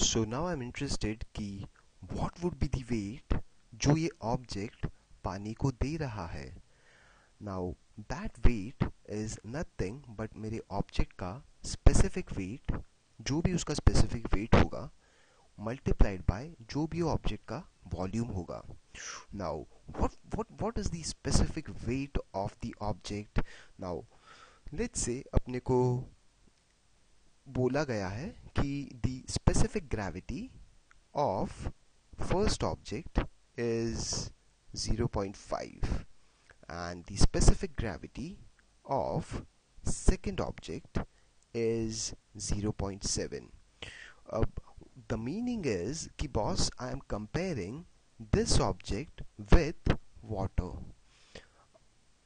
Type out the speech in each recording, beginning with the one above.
So now I'm interested कि what would be the weight जो ये object पानी को दे रहा है. Now that weight is nothing but मेरे object का specific weight, जो भी उसका specific weight होगा, multiplied by जो भी object का volume होगा. Now what is the specific weight of the object? Now let's say अपने को बोला गया है कि the specific gravity of first object is 0.5 and the specific gravity of second object is 0.7. The meaning is कि boss, I am comparing this object with water.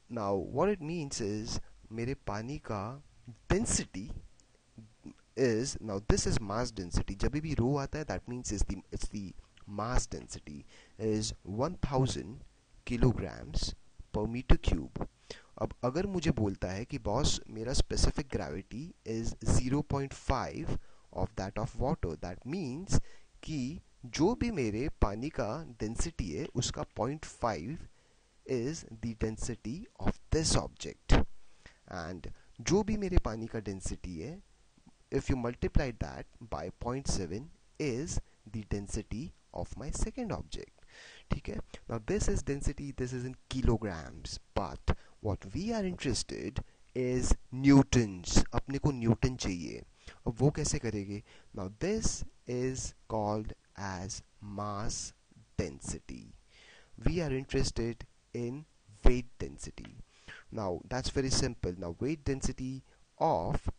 Now what it means is मेरे पानी का density is, now this is mass density. जब भी rho आता है that means it's the mass density is 1000 kilograms per meter cube. अब अगर मुझे बोलता है कि बॉस मेरा specific gravity is 0.5 of that of water, that means कि जो भी मेरे पानी का density है उसका 0.5 is the density of this object, and जो भी मेरे पानी का density है, if you multiply that by 0.7 is the density of my second object. ठीक है. Now this is density, this is in kilograms, but what we are interested is newtons. अपने को न्यूटन चाहिए. अब वो कैसे करेंगे? Now this is called as mass density. We are interested in weight density. Now that's very simple. Now weight density of,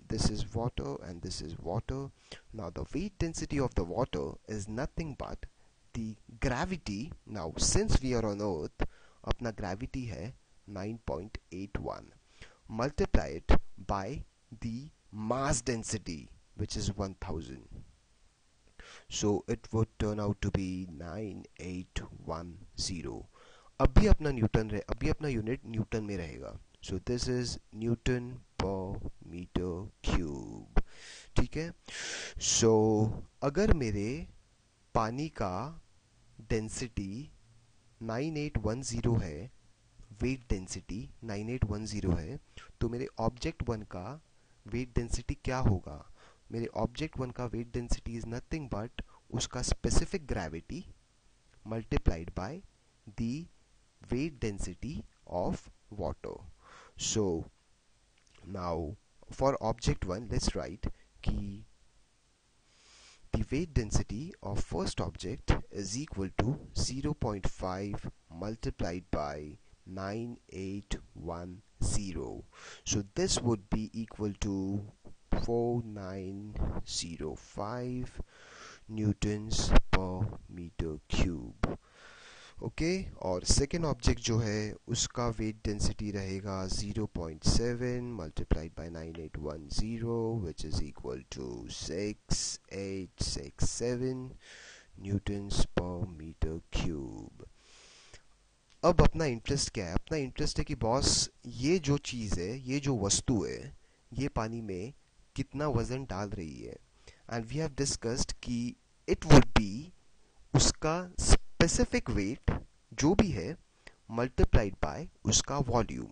this is water and this is water. Now the weight density of the water is nothing but the gravity. Now since we are on earth, अपना gravity है 9.81, multiply it by the mass density which is 1000, so it would turn out to be 9810. अभी अपना Newton रहे, अभी अपना unit Newton में रहेगा. So this is Newton per meter cube. ठीक है. So अगर मेरे पानी का डेंसिटी 9810 है, वेट डेंसिटी 9810 है, तो मेरे ऑब्जेक्ट वन का वेट डेंसिटी क्या होगा? मेरे ऑब्जेक्ट वन का weight density is nothing but उसका specific gravity multiplied by the weight density of water. So now for object 1 let's write कि the weight density of first object is equal to 0.5 multiplied by 9810. So this would be equal to 4905 newtons per meter cube. Okay. और second object जो है उसका weight density रहेगा 0.7 multiplied by 9810 which is equal to 6867 newtons per metre cube. अब अपना interest क्या है? अपना इंटरेस्ट है कि बॉस ये जो चीज़ है, ये जो वस्तु है, ये पानी में कितना वजन डाल रही है. एंड वी हैव डिस्कस्ड कि इट वुड बी उसका स्पेसिफिक वेट जो भी है मल्टीप्लाइड बाय उसका वॉल्यूम.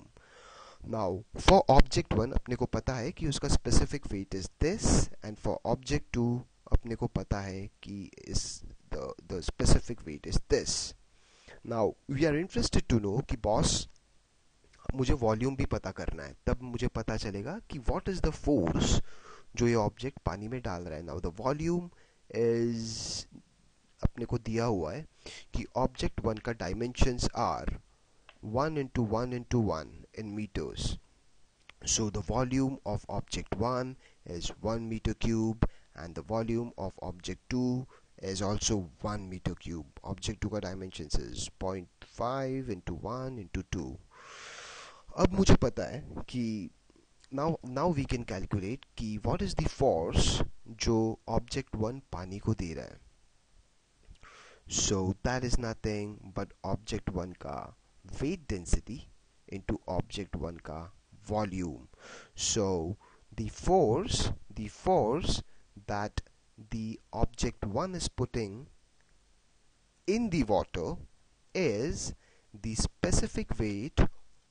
नाउ फॉर ऑब्जेक्ट 1 अपने को पता है कि उसका specific weight is this, and for object 2 अपने को पता है कि इस the specific weight is this. Now we are interested to know कि बॉस मुझे वॉल्यूम भी पता करना है, तब मुझे पता चलेगा कि व्हाट इज द फोर्स जो ये ऑब्जेक्ट पानी में डाल रहा है. नाउ द वॉल्यूम इज, अपने को दिया हुआ है कि ऑब्जेक्ट 1 का dimensions are 1 into 1 into 1 in meters. So the volume of object 1 is 1 meter cube and the volume of object 2 is also 1 meter cube. Object 2 का dimensions is 0.5 into 1 into 2. अब मुझे पता है कि now we can calculate कि what is the force जो object 1 पानी को दे रहा है. So that is nothing but object 1 का weight density into object 1 का volume. So the force that the object 1 is putting in the water is the specific weight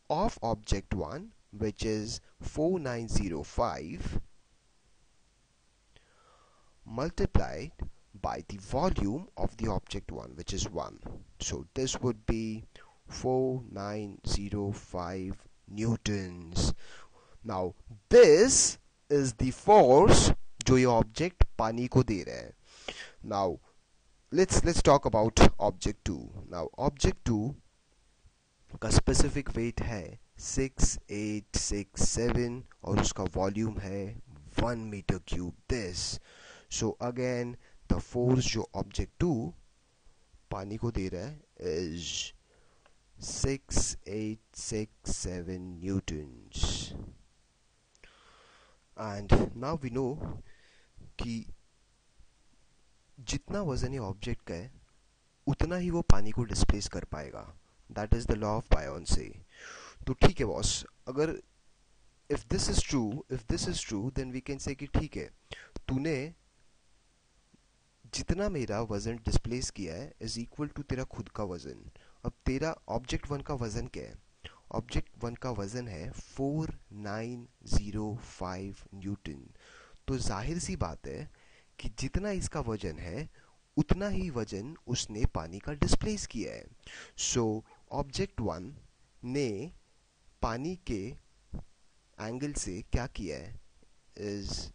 of object 1, which is 4905, multiplied by the volume of the object 1, which is 1. So this would be 4905 newtons. Now this is the force जो ये object पानी को दे रहा है. Now let's talk about object 2. Now object 2 का specific weight है 6867 और उसका वॉल्यूम है 1 metre cube this. So again the force जो ऑब्जेक्ट 2 पानी को दे रहा है is 6867 newtons. And now we know कि जितना वजन ये ऑब्जेक्ट का है उतना ही वो पानी को डिस्प्लेस कर पाएगा. That is the law of buoyancy. तो ठीक है बॉस, अगर if this is true then we can say कि ठीक है, तूने जितना मेरा वजन डिस्प्लेस किया है इज इक्वल टू तेरा खुद का वजन. अब तेरा ऑब्जेक्ट 1 का वजन क्या है? ऑब्जेक्ट 1 का वजन है 4905 न्यूटन. तो जाहिर सी बात है कि जितना इसका वजन है उतना ही वजन उसने पानी का डिस्प्लेस किया है. सो ऑब्जेक्ट 1 ने पानी के एंगल से क्या किया है इज